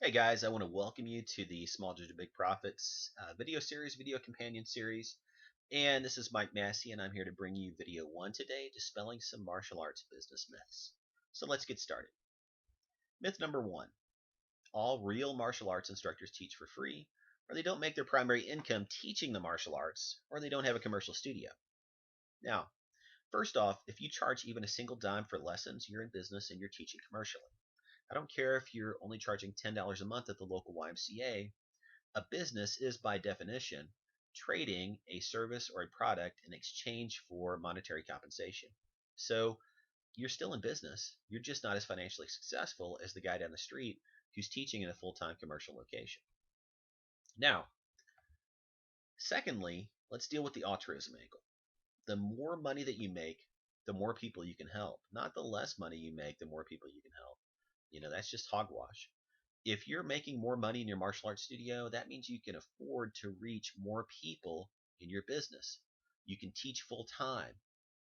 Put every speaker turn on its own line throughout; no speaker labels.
Hey guys, I want to welcome you to the Small Dojo Big Profits video series, video companion series. And this is Mike Massey, and I'm here to bring you video one today, dispelling some martial arts business myths. So let's get started. Myth number one: all real martial arts instructors teach for free, or they don't make their primary income teaching the martial arts, or they don't have a commercial studio. Now, first off, if you charge even a single dime for lessons, you're in business and you're teaching commercially. I don't care if you're only charging $10 a month at the local YMCA. A business is, by definition, trading a service or a product in exchange for monetary compensation. So you're still in business. You're just not as financially successful as the guy down the street who's teaching in a full time commercial location. Now, secondly, let's deal with the altruism angle. The more money that you make, the more people you can help. Not the less money you make, the more people you can help. That's just hogwash. If you're making more money in your martial arts studio, that means you can afford to reach more people in your business. You can teach full time.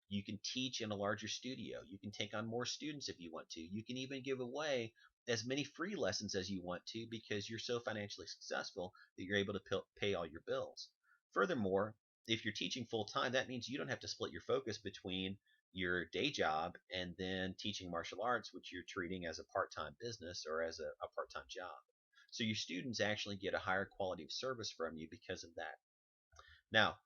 You can teach in a larger studio. You can take on more students if you want to. You can even give away as many free lessons as you want to because you're so financially successful that you're able to pay all your bills. Furthermore, if you're teaching full time, that means you don't have to split your focus between your day job and then teaching martial arts, which you're treating as a part time business or as a part time job. So your students actually get a higher quality of service from you because of that. Now,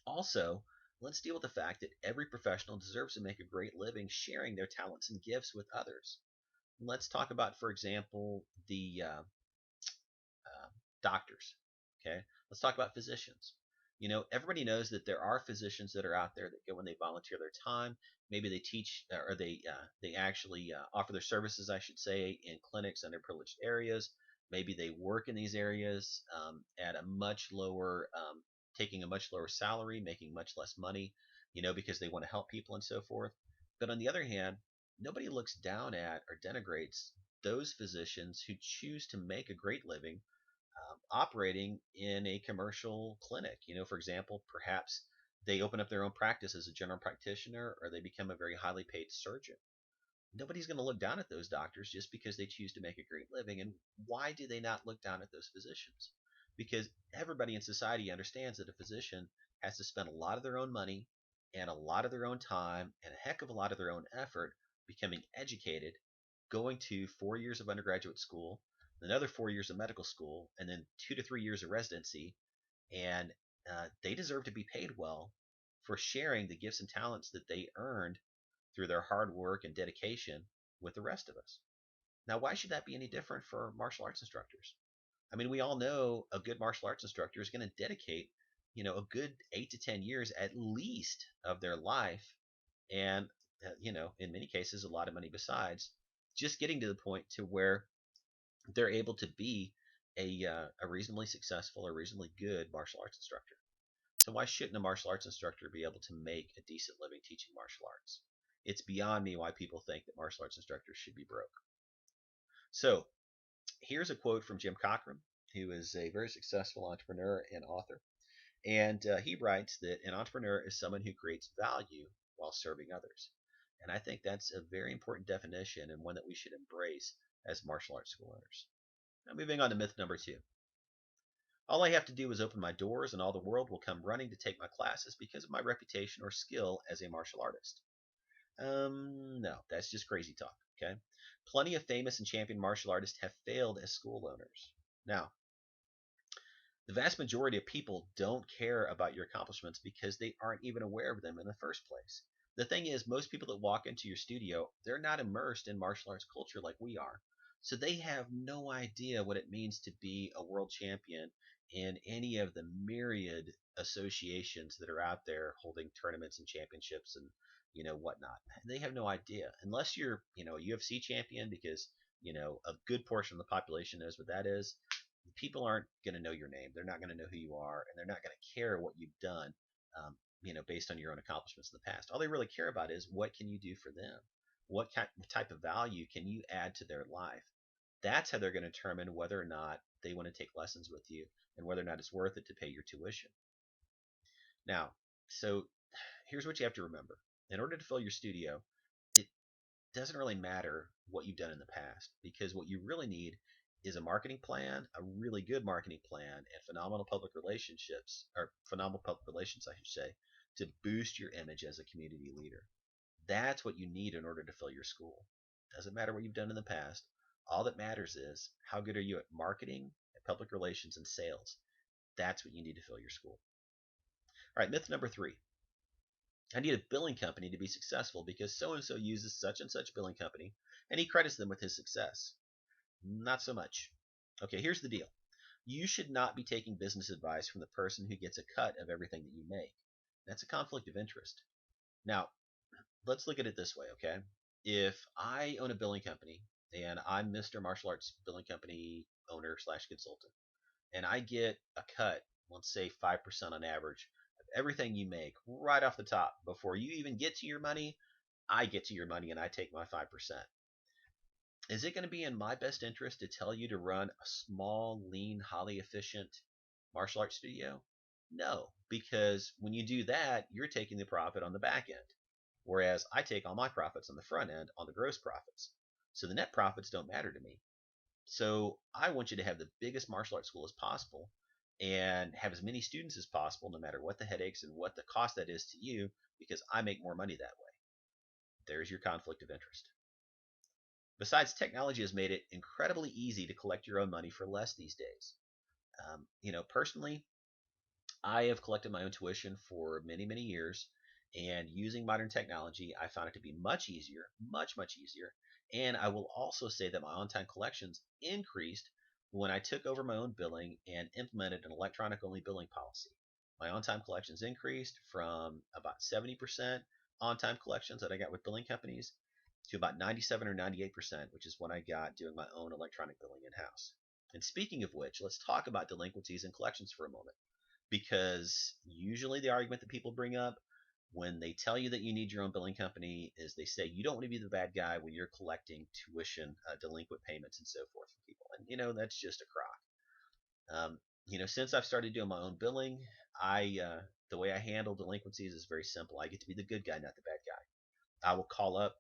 also, let's deal with the fact that every professional deserves to make a great living sharing their talents and gifts with others. Let's talk about, for example, the doctors. Okay, let's talk about physicians. Everybody knows that there are physicians that are out there that go and they volunteer their time. Maybe they teach or they actually offer their services, I should say, in clinics in underprivileged areas. Maybe they work in these areas at a much lower, taking a much lower salary, making much less money, because they want to help people and so forth. But on the other hand, nobody looks down at or denigrates those physicians who choose to make a great living operating in a commercial clinic. For example, perhaps they open up their own practice as a general practitioner or they become a very highly paid surgeon. Nobody's going to look down at those doctors just because they choose to make a great living. And why do they not look down at those physicians? Because everybody in society understands that a physician has to spend a lot of their own money and a lot of their own time and a heck of a lot of their own effort becoming educated, going to 4 years of undergraduate school, another 4 years of medical school, and then 2 to 3 years of residency. And they deserve to be paid well for sharing the gifts and talents that they earned through their hard work and dedication with the rest of us. Now, why should that be any different for martial arts instructors? I mean, we all know a good martial arts instructor is going to dedicate, a good 8 to 10 years at least of their life, and in many cases, a lot of money besides, just getting to the point to where they're able to be a reasonably successful or reasonably good martial arts instructor. So why shouldn't a martial arts instructor be able to make a decent living teaching martial arts? It's beyond me why people think that martial arts instructors should be broke. So here's a quote from Jim Cochran, who is a very successful entrepreneur and author. And he writes that an entrepreneur is someone who creates value while serving others. And I think that's a very important definition and one that we should embrace as martial arts school owners. Now, moving on to myth number two. All I have to do is open my doors, and all the world will come running to take my classes because of my reputation or skill as a martial artist. No, that's just crazy talk. Okay, plenty of famous and champion martial artists have failed as school owners. Now, the vast majority of people don't care about your accomplishments because they aren't even aware of them in the first place. The thing is, most people that walk into your studio, they're not immersed in martial arts culture like we are. So they have no idea what it means to be a world champion in any of the myriad associations that are out there holding tournaments and championships and whatnot. They have no idea unless you're a UFC champion, because a good portion of the population knows what that is. People aren't going to know your name. They're not going to know who you are, and they're not going to care what you've done, based on your own accomplishments in the past. All they really care about is what can you do for them? What type of value can you add to their life? That's how they're going to determine whether or not they want to take lessons with you and whether or not it's worth it to pay your tuition. Now, so here's what you have to remember. In order to fill your studio, it doesn't really matter what you've done in the past, because what you really need is a marketing plan, a really good marketing plan, and phenomenal public relationships, or phenomenal public relations, I should say, to boost your image as a community leader. That's what you need in order to fill your school. Doesn't matter what you've done in the past. All that matters is how good are you at marketing, at public relations, and sales. That's what you need to fill your school. All right, myth number 3. I need a billing company to be successful because so and so uses such and such billing company and he credits them with his success. Not so much. Okay, here's the deal. You should not be taking business advice from the person who gets a cut of everything that you make. That's a conflict of interest. Now, let's look at it this way, okay? If I own a billing company and I'm Mr. Martial Arts billing company owner slash consultant, and I get a cut, let's say 5% on average, of everything you make right off the top before you even get to your money, I get to your money and I take my 5%. Is it going to be in my best interest to tell you to run a small, lean, highly efficient martial arts studio? No, because when you do that, you're taking the profit on the back end. Whereas I take all my profits on the front end on the gross profits. So the net profits don't matter to me. So I want you to have the biggest martial arts school as possible and have as many students as possible, no matter what the headaches and what the cost that is to you, because I make more money that way. There's your conflict of interest. Besides, technology has made it incredibly easy to collect your own money for less these days. Personally, I have collected my own tuition for many, many years, and using modern technology, I found it to be much easier, much, much easier. And I will also say that my on time collections increased when I took over my own billing and implemented an electronic only billing policy. My on time collections increased from about 70% on time collections that I got with billing companies to about 97 or 98%, which is what I got doing my own electronic billing in house. And speaking of which, let's talk about delinquencies and collections for a moment because usually the argument that people bring up when they tell you that you need your own billing company is they say you don't want to be the bad guy when you're collecting tuition, delinquent payments, and so forth from people. And that's just a crock. Since I've started doing my own billing, I the way I handle delinquencies is very simple. I get to be the good guy, not the bad guy. I will call up,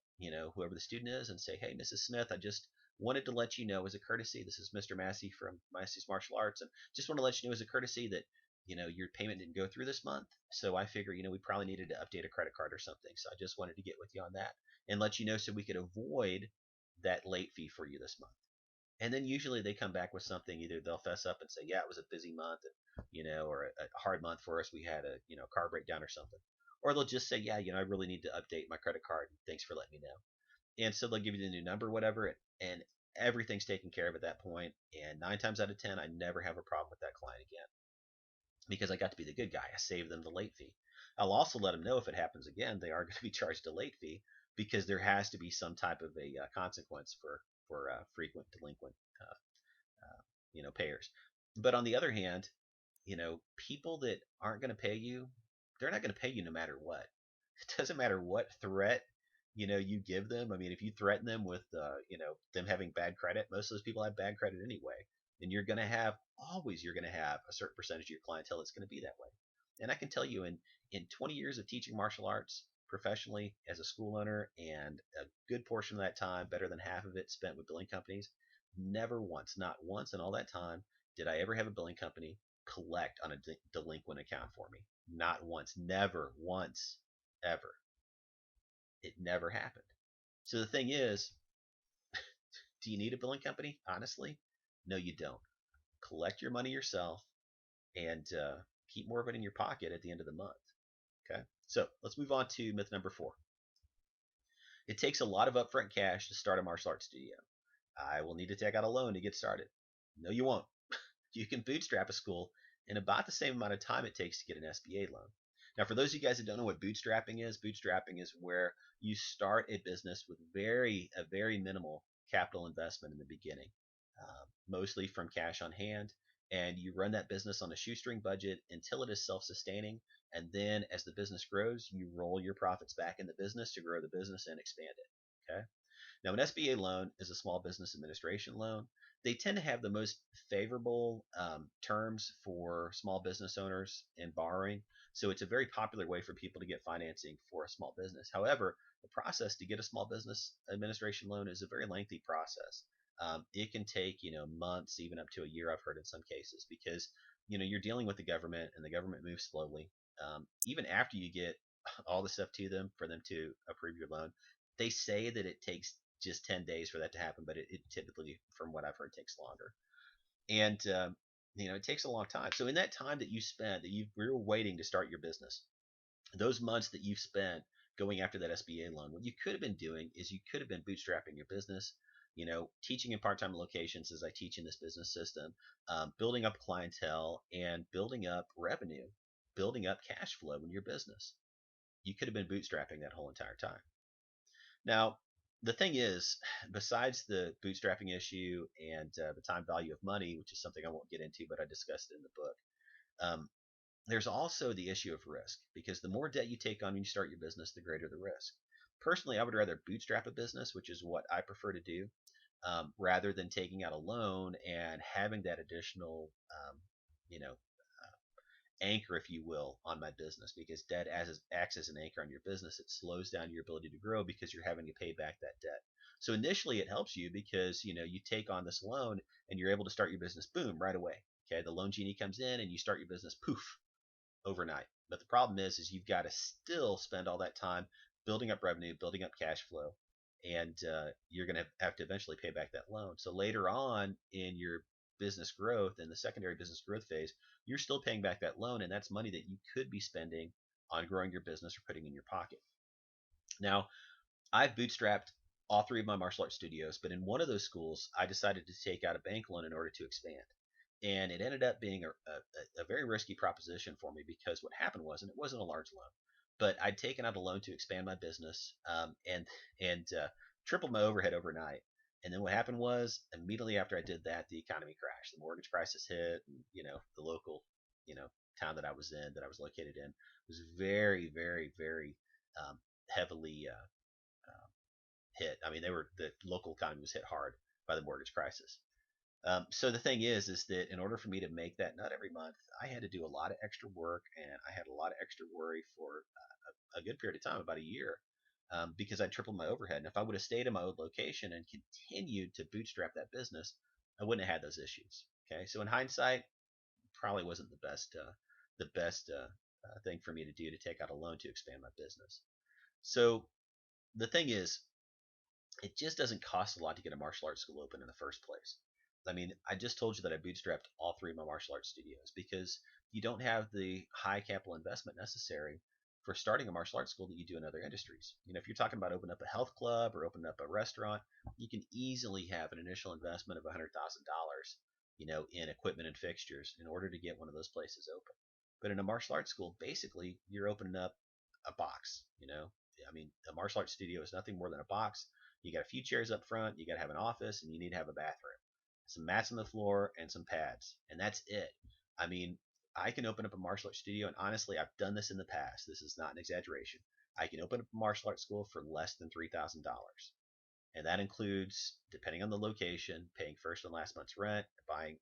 whoever the student is and say, hey, Mrs. Smith, I just wanted to let you know as a courtesy, this is Mr. Massey from Massey's Martial Arts, and just want to let you know as a courtesy that, your payment didn't go through this month. So I figure, we probably needed to update a credit card or something. So I just wanted to get with you on that and let you know so we could avoid that late fee for you this month. And then usually they come back with something. Either they'll fess up and say, yeah, it was a busy month, and, or a hard month for us. We had a, car breakdown or something. Or they'll just say, yeah, I really need to update my credit card. Thanks for letting me know. And so they'll give you the new number, whatever, and everything's taken care of at that point. And 9 times out of 10, I never have a problem with that client again because I got to be the good guy. I saved them the late fee. I'll also let them know if it happens again, they are going to be charged a late fee because there has to be some type of a consequence for frequent delinquent payers. But on the other hand, people that aren't going to pay you, they're not going to pay you no matter what. It doesn't matter what threat you give them. I mean, if you threaten them with them having bad credit, most of those people have bad credit anyway. And you're going to have a certain percentage of your clientele that's going to be that way. And I can tell you, in 20 years of teaching martial arts professionally as a school owner, and a good portion of that time, better than half of it, spent with billing companies, never once, not once in all that time, did I ever have a billing company collect on a delinquent account for me. Not once, never once, ever. It never happened. So the thing is, do you need a billing company? Honestly, no, you don't. Collect your money yourself and keep more of it in your pocket at the end of the month. Okay. So let's move on to myth number 4. It takes a lot of upfront cash to start a martial arts studio. I will need to take out a loan to get started. No, you won't. You can bootstrap a school in about the same amount of time it takes to get an SBA loan. Now, for those of you guys that don't know what bootstrapping is where you start a business with a very minimal capital investment in the beginning, mostly from cash on hand, and you run that business on a shoestring budget until it is self-sustaining. And then, as the business grows, you roll your profits back in the business to grow the business and expand it. Okay. Now, an SBA loan is a small business administration loan. They tend to have the most favorable terms for small business owners in borrowing. So it's a very popular way for people to get financing for a small business. However, the process to get a small business administration loan is a very lengthy process. It can take months, even up to a year. I've heard in some cases because you're dealing with the government, and the government moves slowly. Even after you get all the stuff to them for them to approve your loan, they say that it takes just 10 days for that to happen, but it typically, from what I've heard, takes longer. And it takes a long time. So in that time that you spent, that you were waiting to start your business, those months that you've spent going after that SBA loan, what you could have been doing is you could have been bootstrapping your business, teaching in part-time locations as I teach in this business system, building up clientele and building up revenue, building up cash flow in your business. You could have been bootstrapping that whole entire time. Now, the thing is, besides the bootstrapping issue and the time value of money, which is something I won't get into, but I discussed it in the book, um, there's also the issue of risk, because the more debt you take on when you start your business, the greater the risk. Personally, I would rather bootstrap a business, which is what I prefer to do, rather than taking out a loan and having that additional, you know, anchor, if you will, on my business, because debt acts as an anchor on your business. It slows down your ability to grow because you're having to pay back that debt. So initially, it helps you because you take on this loan and you're able to start your business, boom, right away. Okay, the loan genie comes in and you start your business, poof, overnight. But the problem is you've got to still spend all that time building up revenue, building up cash flow, and you're going to have to eventually pay back that loan. So later on in your business growth, in the secondary business growth phase, you're still paying back that loan, and that's money that you could be spending on growing your business or putting in your pocket. Now, I've bootstrapped all three of my martial arts studios, but in one of those schools, I decided to take out a bank loan in order to expand. And it ended up being a very risky proposition for me, because what happened was, and it wasn't a large loan, but I'd taken out a loan to expand my business, and tripled my overhead overnight. And then what happened was, immediately after I did that, the economy crashed. The mortgage crisis hit. And, the local, you know, town that I was in, that I was located in, was very, very, very heavily hit. I mean, the local economy was hit hard by the mortgage crisis. So the thing is that in order for me to make that nut every month, I had to do a lot of extra work, and I had a lot of extra worry for a good period of time, about a year, because I tripled my overhead. And if I would have stayed in my old location and continued to bootstrap that business, I wouldn't have had those issues. Okay, so in hindsight, probably wasn't the best thing for me to do, to take out a loan to expand my business. So the thing is, it just doesn't cost a lot to get a martial arts school open in the first place. I mean, I just told you that I bootstrapped all three of my martial arts studios because you don't have the high capital investment necessary for starting a martial arts school that you do in other industries. If you're talking about opening up a health club or opening up a restaurant, you can easily have an initial investment of $100,000, in equipment and fixtures in order to get one of those places open. But in a martial arts school, basically, you're opening up a box. I mean, a martial arts studio is nothing more than a box. You got a few chairs up front, you got to have an office, and you need to have a bathroom, some mats on the floor, and some pads, and that's it. I mean, I can open up a martial arts studio, and honestly, I've done this in the past. This is not an exaggeration. I can open up a martial arts school for less than $3,000, and that includes, depending on the location, paying first and last month's rent, buying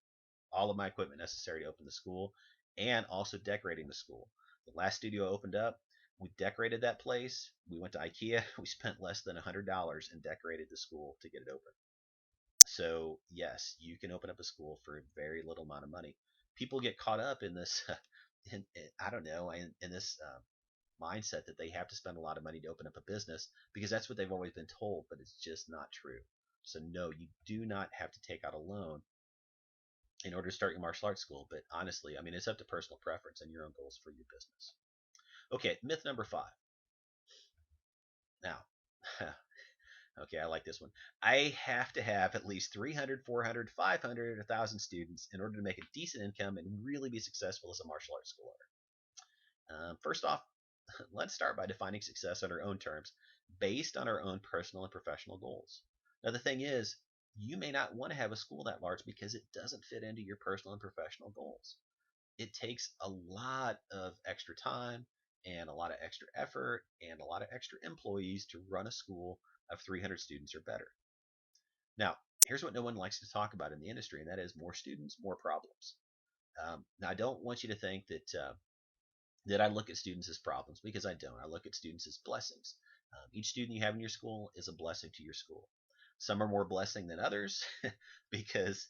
all of my equipment necessary to open the school, and also decorating the school. The last studio opened up, we decorated that place. We went to IKEA. We spent less than $100 and decorated the school to get it open. So yes, you can open up a school for a very little amount of money. People get caught up in this, I don't know, in this mindset that they have to spend a lot of money to open up a business, because that's what they've always been told, but it's just not true. So no, you do not have to take out a loan in order to start your martial arts school. But honestly, I mean, it's up to personal preference and your own goals for your business. Okay, myth number 5. Now, okay, I like this one. I have to have at least 300, 400, 500, 1,000 students in order to make a decent income and really be successful as a martial arts school owner. First off, let's start by defining success on our own terms, based on our own personal and professional goals. Now, the thing is, you may not want to have a school that large because it doesn't fit into your personal and professional goals. It takes a lot of extra time and a lot of extra effort and a lot of extra employees to run a school of 300 students or better. Now, here's what no one likes to talk about in the industry, and that is more students, more problems. Now, I don't want you to think that I look at students as problems, because I don't. I look at students as blessings. Each student you have in your school is a blessing to your school. Some are more blessing than others because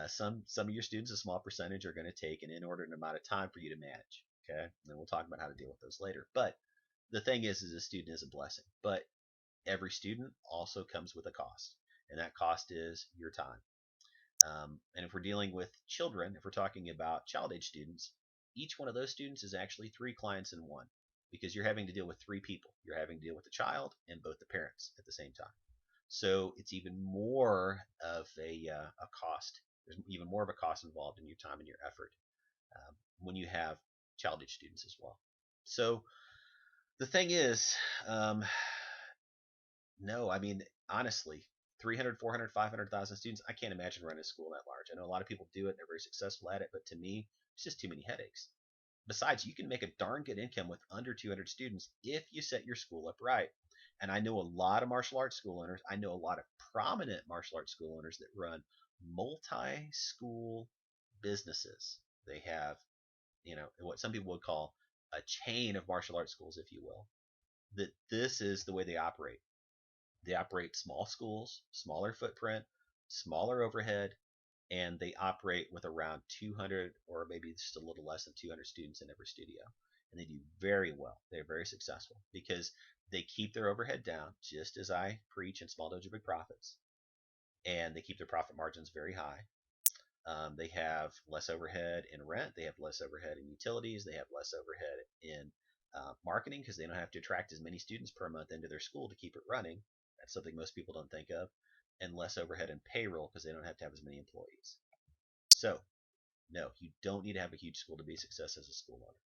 some of your students, a small percentage, are going to take an inordinate amount of time for you to manage. Okay, and then we'll talk about how to deal with those later. But the thing is a student is a blessing, but every student also comes with a cost, and that cost is your time. And if we're dealing with children, if we're talking about child age students, each one of those students is actually three clients in one because you're having to deal with three people. You're having to deal with the child and both the parents at the same time. So it's even more of a cost. There's even more of a cost involved in your time and your effort when you have child age students as well. So the thing is, um, no, I mean, honestly, 300, 400, 500,000 students, I can't imagine running a school that large. I know a lot of people do it and they're very successful at it, but to me, it's just too many headaches. Besides, you can make a darn good income with under 200 students if you set your school up right. And I know a lot of martial arts school owners. I know a lot of prominent martial arts school owners that run multi school businesses. They have, what some people would call a chain of martial arts schools, if you will. That this is the way they operate. They operate small schools, smaller footprint, smaller overhead, and they operate with around 200 or maybe just a little less than 200 students in every studio. And they do very well. They're very successful because they keep their overhead down, just as I preach in Small Dojo Big Profits, and they keep their profit margins very high. They have less overhead in rent. They have less overhead in utilities. They have less overhead in marketing because they don't have to attract as many students per month into their school to keep it running. That's something most people don't think of. And less overhead in payroll because they don't have to have as many employees. So, no, you don't need to have a huge school to be a success as a school owner.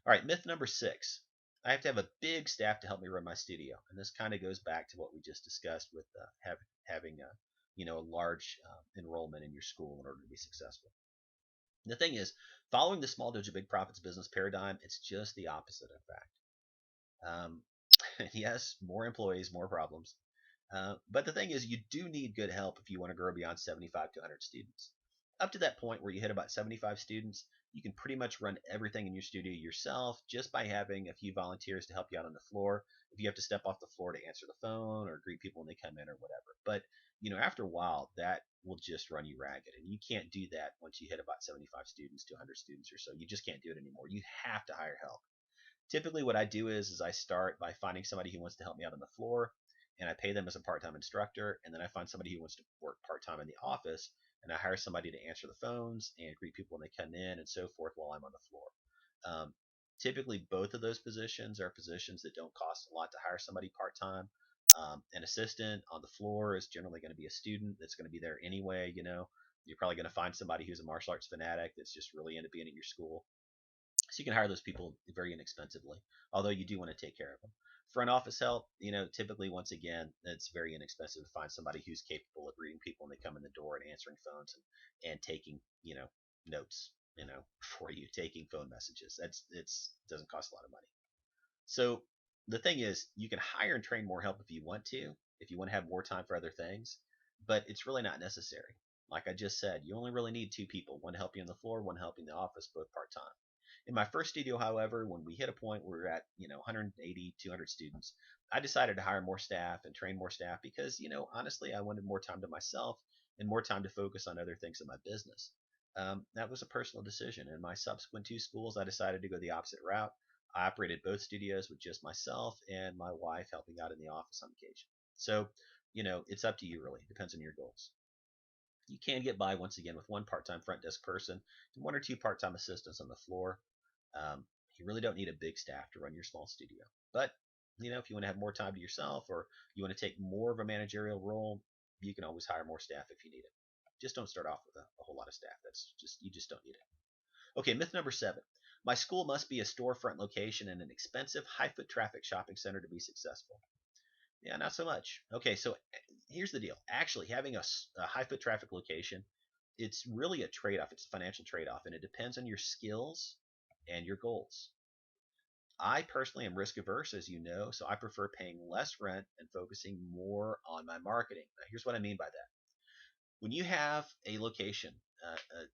All right, myth number 6. I have to have a big staff to help me run my studio, and this kind of goes back to what we just discussed with having a large enrollment in your school in order to be successful. The thing is, following the small dojo big profits business paradigm, it's just the opposite, in fact. Um, yes, more employees, more problems. But the thing is, you do need good help if you want to grow beyond 75 to 100 students. Up to that point where you hit about 75 students, you can pretty much run everything in your studio yourself just by having a few volunteers to help you out on the floor. If you have to step off the floor to answer the phone or greet people when they come in or whatever. But after a while, that will just run you ragged, and you can't do that once you hit about 75 students to 100 students or so. You just can't do it anymore. You have to hire help. Typically what I do is I start by finding somebody who wants to help me out on the floor, and I pay them as a part-time instructor, and then I find somebody who wants to work part-time in the office, and I hire somebody to answer the phones and greet people when they come in and so forth while I'm on the floor. Um, Typically both of those positions are positions that don't cost a lot to hire somebody part-time. An assistant on the floor is generally going to be a student that's going to be there anyway. You're probably going to find somebody who's a martial arts fanatic that's just really into being at your school. So you can hire those people very inexpensively, although you do want to take care of them. For an office help, typically, once again, it's very inexpensive to find somebody who's capable of reading people when they come in the door and answering phones and taking, notes, for you, taking phone messages. It's doesn't cost a lot of money. So the thing is, you can hire and train more help if you want to have more time for other things, but it's really not necessary. Like I just said, you only really need two people, one to help you on the floor, one helping the office, both part time. In my first studio, however, when we hit a point where we're at, 180, 200 students, I decided to hire more staff and train more staff because, honestly, I wanted more time to myself and more time to focus on other things in my business. That was a personal decision. In my subsequent two schools, I decided to go the opposite route. I operated both studios with just myself and my wife helping out in the office on occasion. So, it's up to you really. It depends on your goals. You can get by once again with one part-time front desk person and one or two part-time assistants on the floor. You really don't need a big staff to run your small studio. But, if you want to have more time to yourself or you want to take more of a managerial role, you can always hire more staff if you need it. Just don't start off with a whole lot of staff. You just don't need it. Okay, myth number 7. My school must be a storefront location in an expensive, high foot traffic shopping center to be successful. Yeah, not so much. Okay, so here's the deal. Actually, having a high foot traffic location, it's really a trade off. It's a financial trade off, and it depends on your skills and your goals. I personally am risk averse, as you know, so I prefer paying less rent and focusing more on my marketing. Now, here's what I mean by that. When you have a location,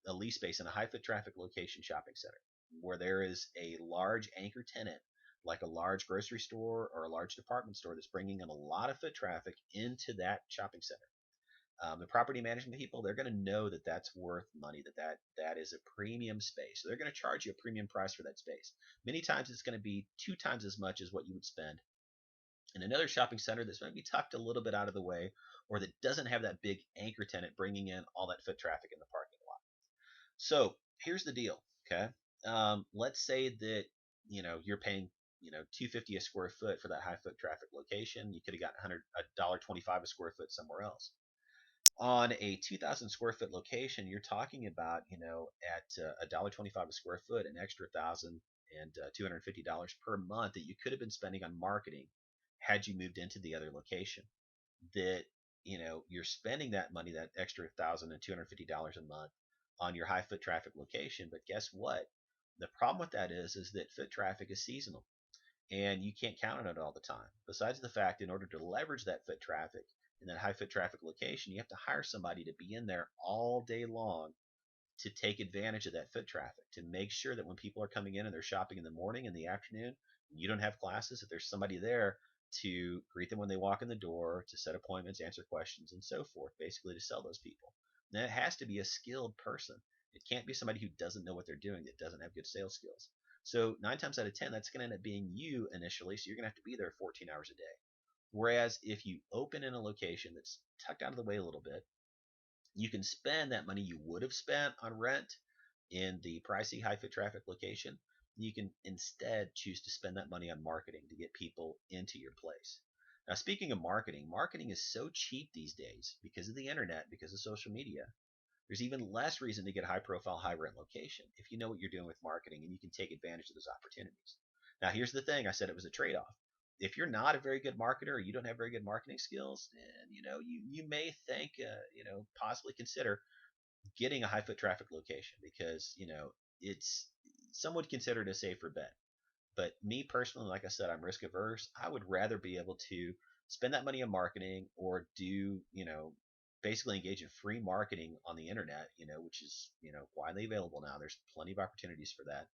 a lease space in a high foot traffic location shopping center, where there is a large anchor tenant, like a large grocery store or a large department store that's bringing in a lot of foot traffic into that shopping center, The property management people, they're going to know that that's worth money, that is a premium space. So they're going to charge you a premium price for that space. Many times it's going to be 2 times as much as what you would spend in another shopping center that's maybe tucked a little bit out of the way, or that doesn't have that big anchor tenant bringing in all that foot traffic in the parking lot. So here's the deal. Okay. Let's say that, you're paying, 250 a square foot for that high foot traffic location. You could have gotten $125 a square foot somewhere else. On a 2,000 square foot location, you're talking about, at $1.25 a square foot, an extra thousand and $250 per month that you could have been spending on marketing had you moved into the other location. That, you're spending that money, that extra $1,250 a month, on your high foot traffic location. But guess what? The problem with that is that foot traffic is seasonal, and you can't count on it all the time. Besides the fact, in order to leverage that foot traffic in that high foot traffic location, you have to hire somebody to be in there all day long to take advantage of that foot traffic, to make sure that when people are coming in and they're shopping in the morning and the afternoon, you don't have classes, that there's somebody there to greet them when they walk in the door, to set appointments, answer questions, and so forth, basically to sell those people. Now, it has to be a skilled person. It can't be somebody who doesn't know what they're doing, that doesn't have good sales skills. So 9 times out of 10, that's going to end up being you initially. So you're going to have to be there 14 hours a day. Whereas if you open in a location that's tucked out of the way a little bit, you can spend that money you would have spent on rent in the pricey high foot traffic location. You can instead choose to spend that money on marketing to get people into your place. Now, speaking of marketing, marketing is so cheap these days because of the internet, because of social media. There's even less reason to get a high profile, high rent location if you know what you're doing with marketing and you can take advantage of those opportunities. Now, here's the thing, I said it was a trade off. If you're not a very good marketer, or you don't have very good marketing skills, then you may think, possibly consider getting a high foot traffic location, because it's some would consider it a safer bet. But me personally, like I said, I'm risk averse. I would rather be able to spend that money on marketing, or do, basically engage in free marketing on the internet, which is, widely available now. There's plenty of opportunities for that,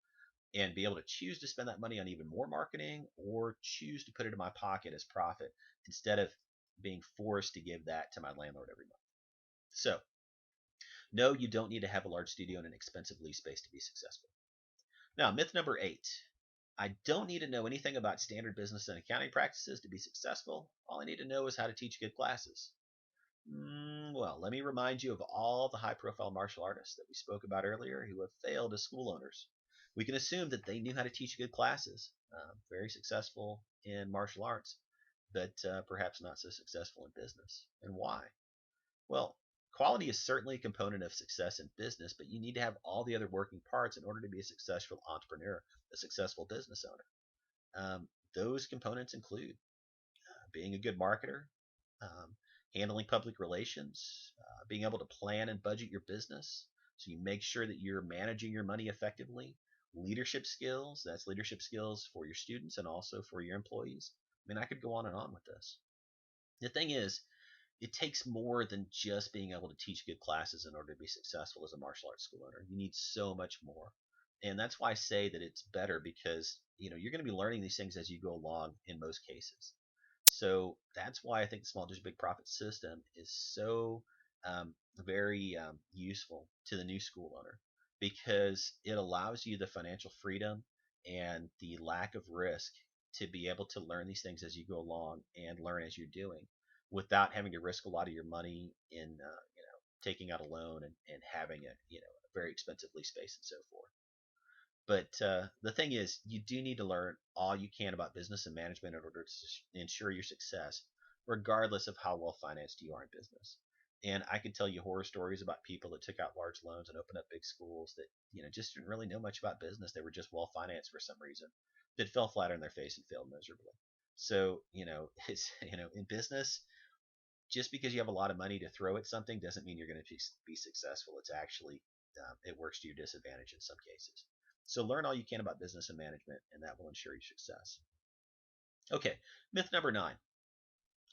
and be able to choose to spend that money on even more marketing, or choose to put it in my pocket as profit instead of being forced to give that to my landlord every month. So, no, you don't need to have a large studio and an expensive lease space to be successful. Now, myth number 8. I don't need to know anything about standard business and accounting practices to be successful. All I need to know is how to teach good classes. Well, let me remind you of all the high profile martial artists that we spoke about earlier who have failed as school owners. We can assume that they knew how to teach good classes, very successful in martial arts, but perhaps not so successful in business. And why? Well, quality is certainly a component of success in business, but you need to have all the other working parts in order to be a successful entrepreneur, a successful business owner. Those components include being a good marketer, um, handling public relations, being able to plan and budget your business so you make sure that you're managing your money effectively, leadership skills, that's leadership skills for your students and also for your employees. I mean, I could go on and on with this. The thing is, it takes more than just being able to teach good classes in order to be successful as a martial arts school owner. You need so much more. And that's why I say that it's better, because you're going to be learning these things as you go along in most cases. So that's why I think the small district big profit system is so very useful to the new school owner, because it allows you the financial freedom and the lack of risk to be able to learn these things as you go along and learn as you're doing, without having to risk a lot of your money in taking out a loan, and having a very expensive lease space and so forth. But the thing is, you do need to learn all you can about business and management in order to ensure your success, regardless of how well financed you are in business. And I could tell you horror stories about people that took out large loans and opened up big schools that just didn't really know much about business. They were just well financed for some reason, that fell flat on their face and failed miserably. So it's in business, just because you have a lot of money to throw at something doesn't mean you're going to be successful. It's actually it works to your disadvantage in some cases. So learn all you can about business and management, and that will ensure your success. Okay, myth number 9.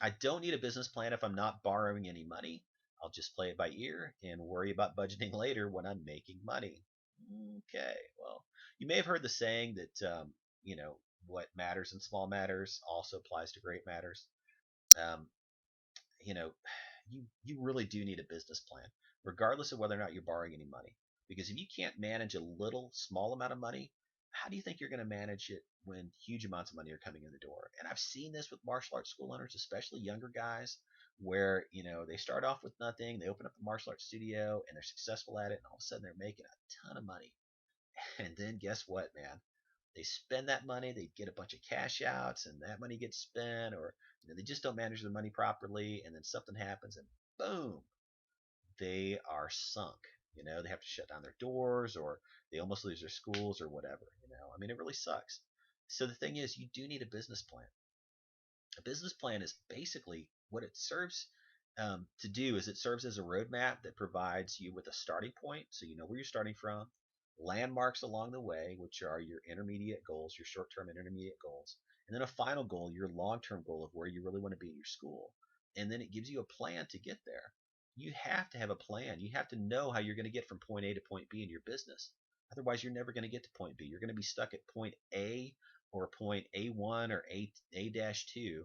I don't need a business plan if I'm not borrowing any money. I'll just play it by ear and worry about budgeting later when I'm making money. Okay, well, you may have heard the saying that what matters in small matters also applies to great matters. Um, you know, you really do need a business plan, regardless of whether or not you're borrowing any money. Because if you can't manage a little small amount of money, how do you think you're going to manage it when huge amounts of money are coming in the door? And I've seen this with martial arts school owners, especially younger guys, where they start off with nothing, they open up a martial arts studio, and they're successful at it, and all of a sudden they're making a ton of money. And then guess what, man? They spend that money, they get a bunch of cash outs, and that money gets spent, or they just don't manage their money properly, and then something happens, and boom, they are sunk. They have to shut down their doors, or they almost lose their schools, or whatever. I mean, it really sucks. So the thing is, you do need a business plan. A business plan is basically what it serves to do is it serves as a roadmap that provides you with a starting point, so you know where you're starting from, landmarks along the way, which are your intermediate goals, your short-term and intermediate goals, and then a final goal, your long-term goal of where you really want to be in your school. And then it gives you a plan to get there. You have to have a plan. You have to know how you're going to get from point A to point B in your business. Otherwise, you're never going to get to point B. You're going to be stuck at point A or point A1 or A-2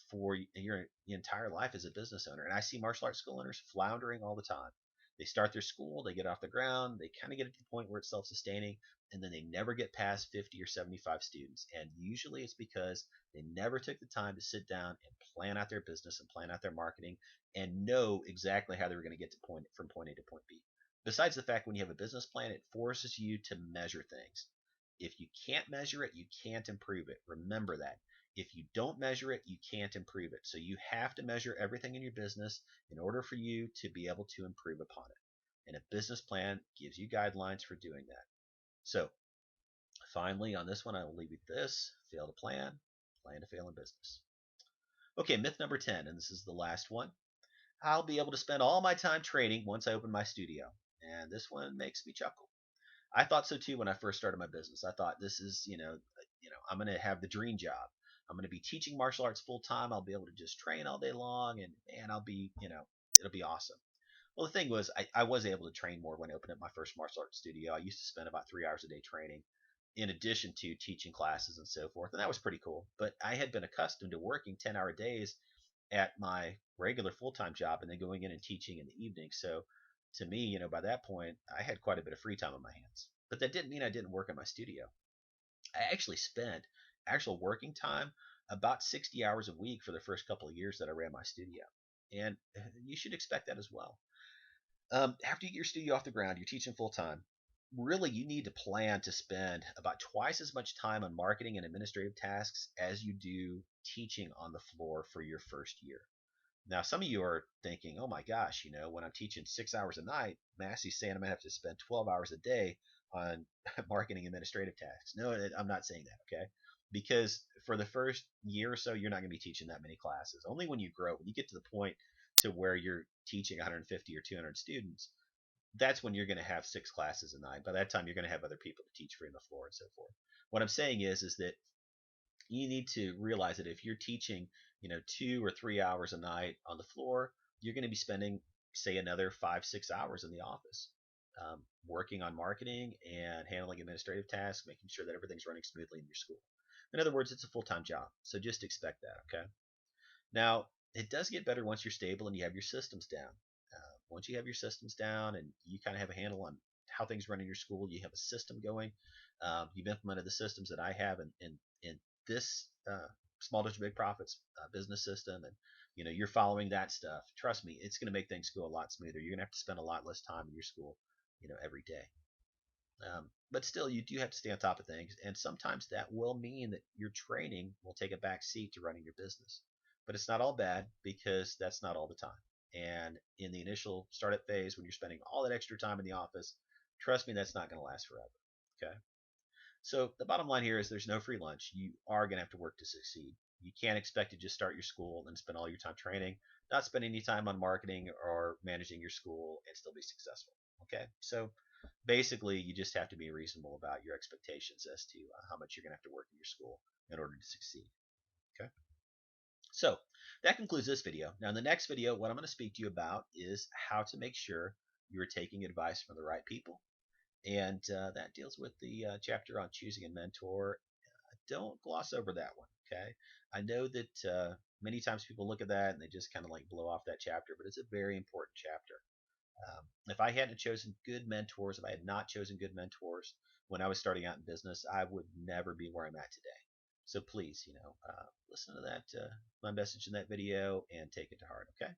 for your entire life as a business owner. And I see martial arts school owners floundering all the time. They start their school, they get off the ground, they kind of get to the point where it's self sustaining, and then they never get past 50 or 75 students. And usually it's because they never took the time to sit down and plan out their business and plan out their marketing and know exactly how they were going to get to from point A to point B. Besides the fact when you have a business plan, it forces you to measure things. If you can't measure it, you can't improve it. Remember that. If you don't measure it, you can't improve it. So you have to measure everything in your business in order for you to be able to improve upon it. And a business plan gives you guidelines for doing that. So finally, on this one, I will leave you with this: fail to plan to fail in business. Okay, myth number 10, and this is the last one. I'll be able to spend all my time training once I open my studio. And this one makes me chuckle. I thought so too when I first started my business. I thought this is, I'm going to have the dream job. I'm going to be teaching martial arts full time. I'll be able to just train all day long, and I'll be, it'll be awesome. Well, the thing was, I was able to train more when I opened up my first martial arts studio. I used to spend about 3 hours a day training, in addition to teaching classes and so forth, and that was pretty cool. But I had been accustomed to working 10-hour days at my regular full time job, and then going in and teaching in the evening. So to me, by that point, I had quite a bit of free time on my hands. But that didn't mean I didn't work in my studio. I actually spent actual working time about 60 hours a week for the first couple of years that I ran my studio. And you should expect that as well. After you get your studio off the ground, you're teaching full time. Really, you need to plan to spend about twice as much time on marketing and administrative tasks as you do teaching on the floor for your first year. Now, some of you are thinking, oh my gosh, when I'm teaching 6 hours a night, Massey's saying I'm going to have to spend 12 hours a day on marketing administrative tasks. No, I'm not saying that, okay? Because for the first year or so, you're not going to be teaching that many classes. Only when you grow, when you get to the point to where you're teaching 150 or 200 students, that's when you're going to have 6 classes a night. By that time, you're going to have other people to teach for on the floor and so forth. What I'm saying is that you need to realize that if you're teaching, 2 or 3 hours a night on the floor, you're going to be spending, say, another 5, 6 hours in the office, working on marketing and handling administrative tasks, making sure that everything's running smoothly in your school. In other words, it's a full-time job. So just expect that. Okay. Now, it does get better once you're stable and you have your systems down. Once you have your systems down and you kind of have a handle on how things run in your school, you have a system going. You've implemented the systems that I have in this Small Dojo Big Profits business system, and you're following that stuff. Trust me, it's going to make things go a lot smoother. You're going to have to spend a lot less time in your school, every day. But still, you do have to stay on top of things, and sometimes that will mean that your training will take a back seat to running your business. But it's not all bad, because that's not all the time. And in the initial startup phase, when you're spending all that extra time in the office, trust me, that's not going to last forever. Okay. So the bottom line here is there's no free lunch. You are going to have to work to succeed. You can't expect to just start your school and spend all your time training, not spend any time on marketing or managing your school, and still be successful. Okay. So basically, you just have to be reasonable about your expectations as to how much you're going to have to work in your school in order to succeed. Okay. So that concludes this video. Now, in the next video, what I'm going to speak to you about is how to make sure you're taking advice from the right people. And that deals with the chapter on choosing a mentor. Don't gloss over that one. Okay, I know that many times people look at that and they just kind of like blow off that chapter, but it's a very important chapter. If I hadn't chosen good mentors, if I had not chosen good mentors when I was starting out in business, I would never be where I'm at today. So please, listen to that my message in that video and take it to heart. Okay.